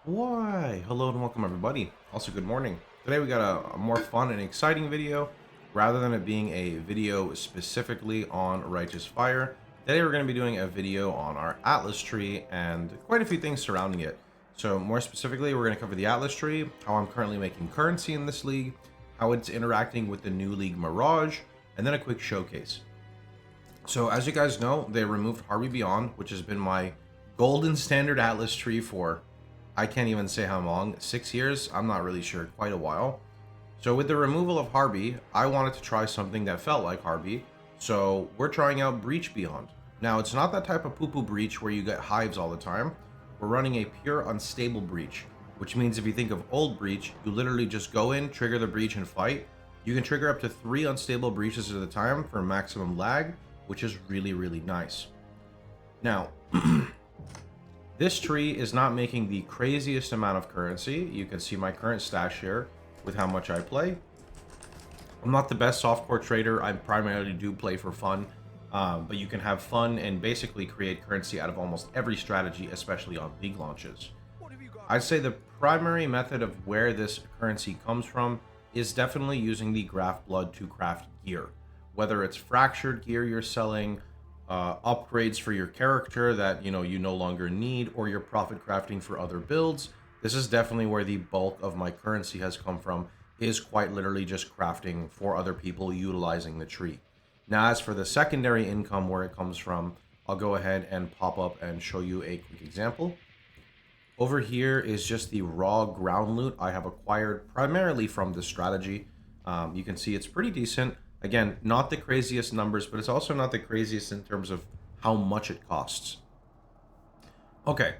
Why? Hello and welcome everybody. Also good morning. Today we got a more fun and exciting video. Rather than it being a video specifically on Righteous Fire, today we're going to be doing a video on our Atlas tree and quite a few things surrounding it. So more specifically, we're going to cover the Atlas tree, how I'm currently making currency in this league, how it's interacting with the new league Mirage, and then a quick showcase. So as you guys know, they removed Harvey Beyond, which has been my golden standard Atlas tree for I can't even say how long, 6 years? I'm not really sure, quite a while. So with the removal of Harvey, I wanted to try something that felt like Harvey. So we're trying out Breach Beyond. Now it's not that type of poo-poo breach where you get hives all the time. We're running a pure unstable breach, which means if you think of old breach, you literally just go in, trigger the breach and fight. You can trigger up to 3 unstable breaches at a time for maximum lag, which is really, really nice. Now, this tree is not making the craziest amount of currency. You can see my current stash here with how much I play. I'm not the best softcore trader. I primarily do play for fun, but you can have fun and basically create currency out of almost every strategy, especially on league launches. I'd say the primary method of where this currency comes from is definitely using the Graph Blood to craft gear. Whether it's fractured gear you're selling, upgrades for your character that you no longer need, or your profit crafting for other builds. This is definitely where the bulk of my currency has come from, is quite literally just crafting for other people utilizing the tree. Now as for the secondary income where it comes from, I'll go ahead and pop up and show you a quick example. Over here is just the raw ground loot I have acquired primarily from this strategy. You can see it's pretty decent. Again, not the craziest numbers, but it's also not the craziest in terms of how much it costs. Okay,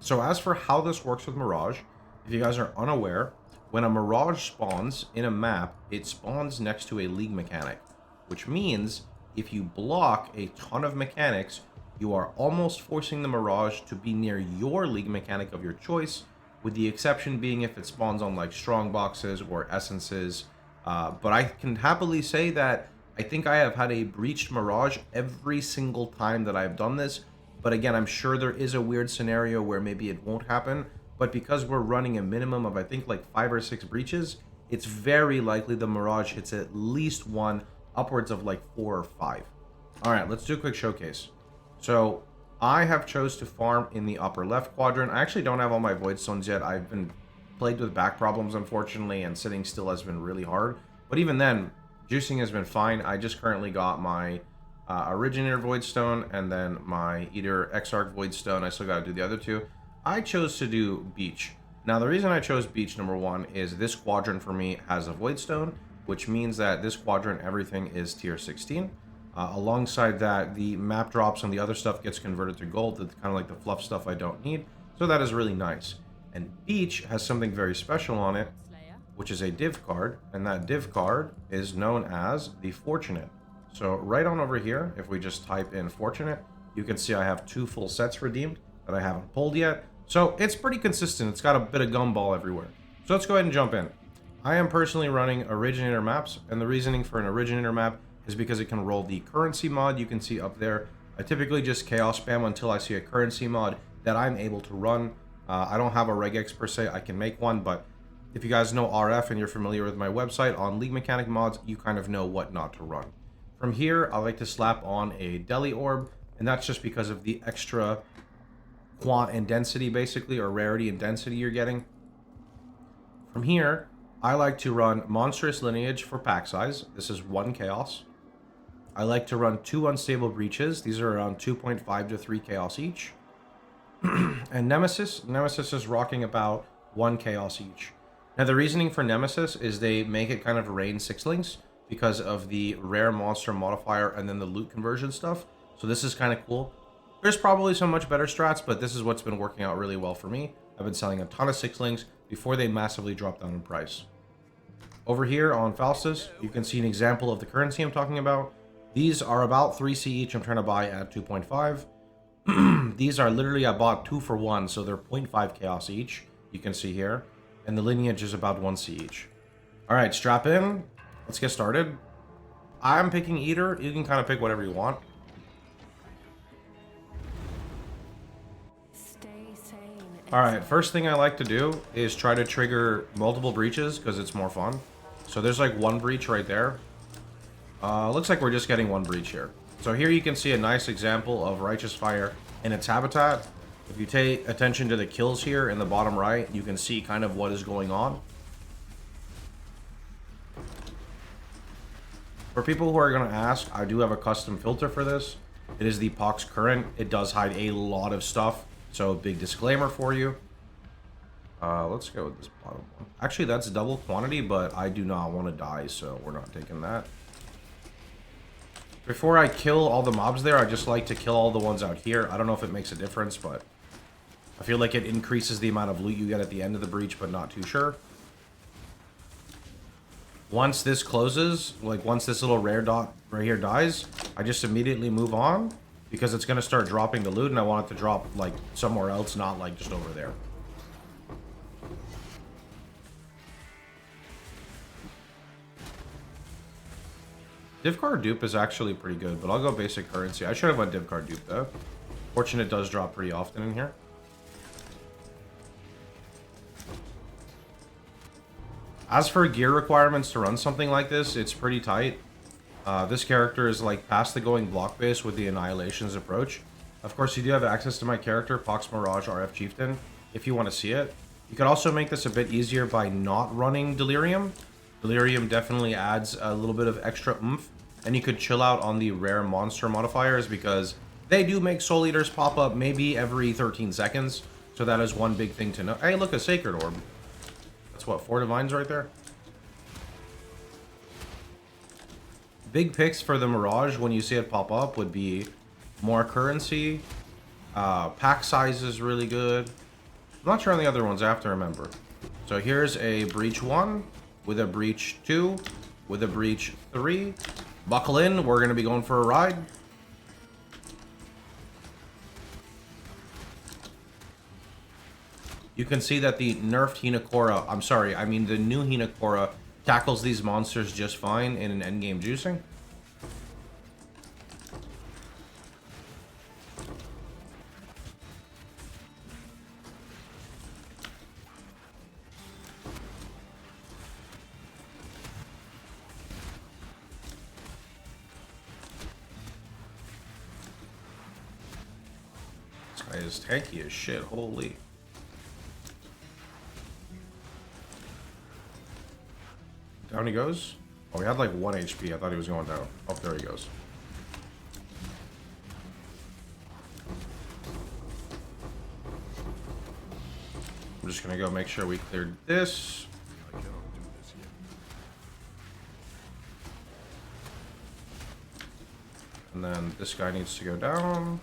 so as for how this works with Mirage, if you guys are unaware, when a Mirage spawns in a map, it spawns next to a league mechanic, which means if you block a ton of mechanics, you are almost forcing the Mirage to be near your league mechanic of your choice, with the exception being if it spawns on like strong boxes or essences. But I can happily say that I think I have had a breached Mirage every single time that I've done this. But again, I'm sure there is a weird scenario where maybe it won't happen. But because we're running a minimum of, I think, like 5 or 6 breaches, it's very likely the Mirage hits at least one, upwards of like 4 or 5. All right, let's do a quick showcase. So I have chose to farm in the upper left quadrant. I actually don't have all my void stones yet. I've been plagued with back problems, unfortunately, and sitting still has been really hard. But even then, juicing has been fine. I just currently got my Originator Void Stone and then my Eater Exarch Void Stone. I still got to do the other two. I chose to do Beach. Now, the reason I chose Beach, number one, is this quadrant for me has a Void Stone, which means that this quadrant, everything is tier 16. Alongside that, the map drops and the other stuff gets converted to gold. It's kind of like the fluff stuff I don't need. So that is really nice. And Beach has something very special on it, which is a div card, and that div card is known as the Fortunate. So right on over here, if we just type in Fortunate, you can see I have 2 full sets redeemed that I haven't pulled yet. So it's pretty consistent. It's got a bit of gumball everywhere. So let's go ahead and jump in. I am personally running Originator maps, and the reasoning for an Originator map is because it can roll the currency mod you can see up there. I typically just chaos spam until I see a currency mod that I'm able to run. I don't have a regex per se. I can make one, but if you guys know RF and you're familiar with my website on League Mechanic mods, you kind of know what not to run. From here, I like to slap on a Deli Orb, and that's just because of the extra quant and density, basically, or rarity and density you're getting. From here, I like to run Monstrous Lineage for pack size. This is 1 chaos. I like to run 2 unstable breaches. These are around 2.5 to 3 chaos each. And Nemesis is rocking about 1 chaos each. Now the reasoning for Nemesis is they make it kind of rain 6lings because of the rare monster modifier and then the loot conversion stuff. So this is kind of cool. There's probably some much better strats, but this is what's been working out really well for me. I've been selling a ton of 6lings before they massively drop down in price. Over here on Faustus, you can see an example of the currency I'm talking about. These are about 3C each. I'm trying to buy at 2.5. These are literally, I bought 2 for 1, so they're 0.5 chaos each. You can see here. And the lineage is about 1C each. Alright, strap in. Let's get started. I'm picking Eater. You can kind of pick whatever you want. Stay sane Alright, first thing I like to do is try to trigger multiple breaches because it's more fun. So there's like one breach right there. Looks like we're just getting one breach here. So here you can see a nice example of Righteous Fire in its habitat. If you pay attention to the kills here in the bottom right, you can see kind of what is going on. For people who are going to ask, I do have a custom filter for this. It is the Pohx Current. It does hide a lot of stuff. So big disclaimer for you. Let's go with this bottom one. Actually, that's double quantity, but I do not want to die, so we're not taking that. Before I kill all the mobs there, I just like to kill all the ones out here. I don't know if it makes a difference, but I feel like it increases the amount of loot you get at the end of the breach, but not too sure. Once this closes, like once this little rare dot right here dies, I just immediately move on because it's going to start dropping the loot and I want it to drop like somewhere else, not like just over there. Div card dupe is actually pretty good, but I'll go basic currency. I should have went div card dupe though. Fortunate does drop pretty often in here. As for gear requirements to run something like this, it's pretty tight. This character is like past the going block base with the Annihilations approach. Of course, you do have access to my character, Pohx Mirage RF Chieftain, if you want to see it. You could also make this a bit easier by not running Delirium. Delirium definitely adds a little bit of extra oomph, and you could chill out on the rare monster modifiers because they do make Soul Eaters pop up maybe every 13 seconds. So that is one big thing to know. Hey, look, a Sacred Orb. That's what, 4 Divines right there? Big picks for the Mirage when you see it pop up would be more currency. Pack size is really good. I'm not sure on the other ones, I have to remember. So here's a Breach 1 with a Breach 2 with a Breach 3. Buckle in, we're going to be going for a ride. You can see that the nerfed Hinakora, I'm sorry, I mean the new Hinakora tackles these monsters just fine in an endgame juicing. This guy is tanky as shit, holy. Down he goes. Oh, he had like 1 HP. I thought he was going down. Oh, there he goes. I'm just gonna go make sure we cleared this. And then this guy needs to go down.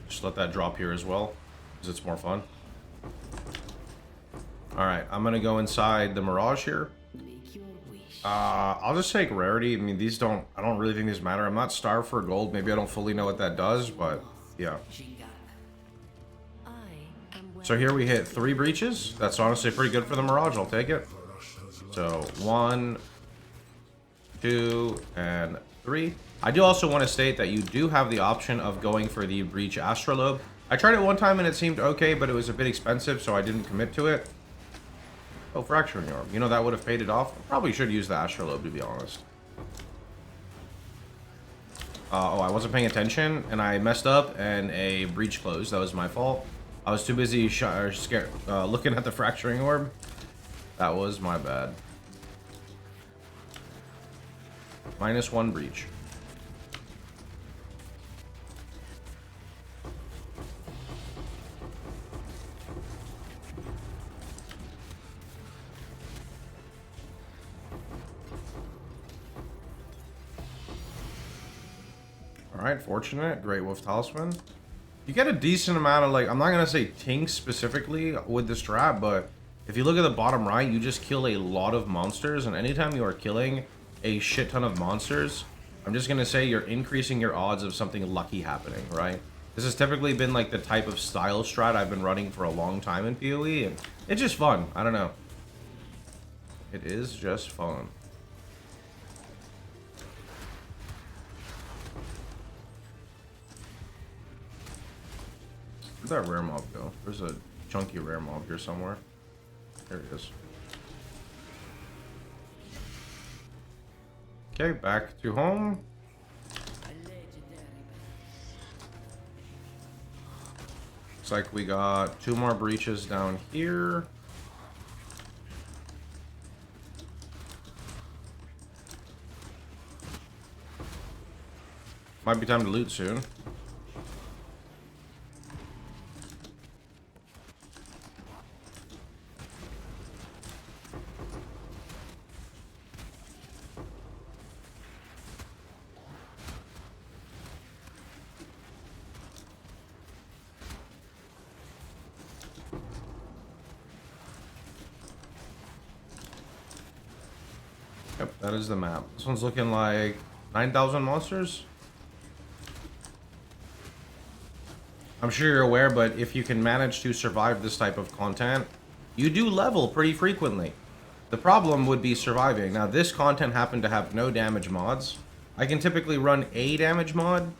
Just let that drop here as well, because it's more fun. Alright, I'm gonna go inside the Mirage here. I'll just take rarity. I mean, these don't, I don't really think these matter. I'm not starved for gold. Maybe I don't fully know what that does, but yeah. So here we hit 3 breaches. That's honestly pretty good for the Mirage. I'll take it. So 1, 2, and 3. I do also want to state that you do have the option of going for the Breach Astrolabe. I tried it one time and it seemed okay, but it was a bit expensive, so I didn't commit to it. Oh, Fracturing Orb. You know, that would have paid it off. I probably should use the Astrolabe, to be honest. Oh, I wasn't paying attention, and I messed up, and a breach closed. That was my fault. I was too busy scared, looking at the Fracturing Orb. That was my bad. -1 breach. Alright, fortunate. Great Wolf Talisman. You get a decent amount of, like, I'm not going to say tinks specifically with this trap, but if you look at the bottom right, you just kill a lot of monsters, and anytime you are killing a shit ton of monsters, I'm just going to say you're increasing your odds of something lucky happening, right? This has typically been, like, the type of style strat I've been running for a long time in PoE, and it's just fun. I don't know. It is just fun. Where'd that rare mob go? There's a chunky rare mob here somewhere. There he is. Okay, back to home. Looks like we got 2 more breaches down here. Might be time to loot soon. Yep, that is the map. This one's looking like 9,000 monsters. I'm sure you're aware, but if you can manage to survive this type of content, you do level pretty frequently. The problem would be surviving. Now, this content happened to have no damage mods. I can typically run a damage mod,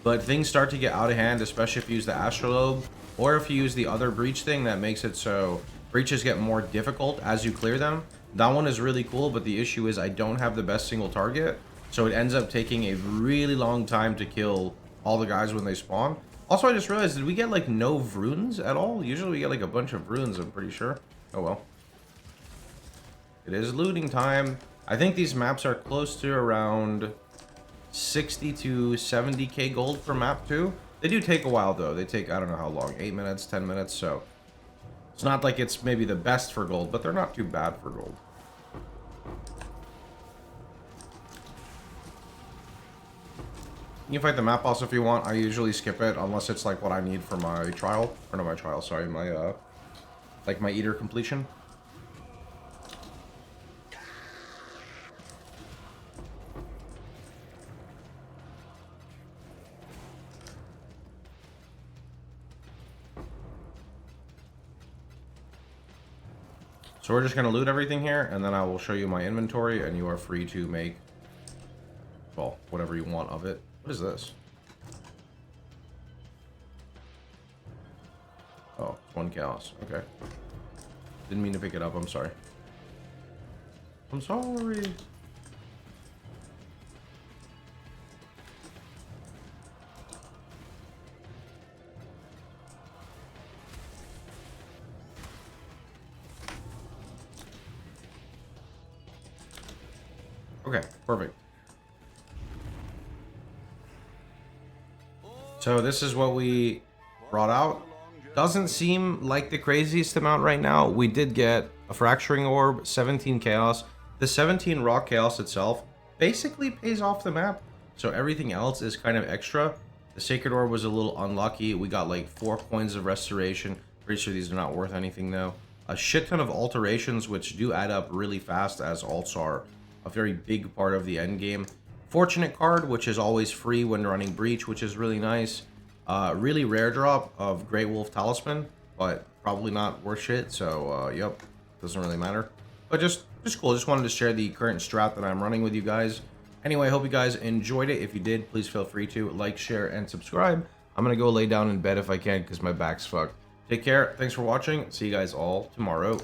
but things start to get out of hand, especially if you use the Astrolabe, or if you use the other breach thing that makes it so breaches get more difficult as you clear them. That one is really cool, but the issue is I don't have the best single target, so it ends up taking a really long time to kill all the guys when they spawn. Also, I just realized, did we get like no runes at all? Usually we get like a bunch of runes, I'm pretty sure. Oh well. It is looting time. I think these maps are close to around 60 to 70k gold per map too. They do take a while though. They take, I don't know how long, 8 minutes, 10 minutes, so it's not like it's maybe the best for gold, but they're not too bad for gold. You can fight the map boss if you want. I usually skip it unless it's like what I need for my trial. Or not my trial, sorry, my like my eater completion. So we're just gonna loot everything here, and then I will show you my inventory, and you are free to make, well, whatever you want of it. What is this? Oh, it's 1 chaos. Okay. Didn't mean to pick it up. I'm sorry. I'm sorry. Okay, perfect. So this is what we brought out. Doesn't seem like the craziest amount right now. We did get a fracturing orb, 17 chaos. The 17 rock chaos itself basically pays off the map. So everything else is kind of extra. The sacred orb was a little unlucky. We got like 4 coins of restoration. Pretty sure these are not worth anything though. A shit ton of alterations, which do add up really fast, as alts are a very big part of the end game. Fortunate card, which is always free when running breach, which is really nice. Really rare drop of Great Wolf Talisman, but probably not worth shit, so yep, doesn't really matter. But just cool. Just wanted to share the current strat that I'm running with you guys. Anyway, I hope you guys enjoyed it. If you did, please feel free to like, share, and subscribe. I'm gonna go lay down in bed if I can because my back's fucked. Take care. Thanks for watching. See you guys all tomorrow.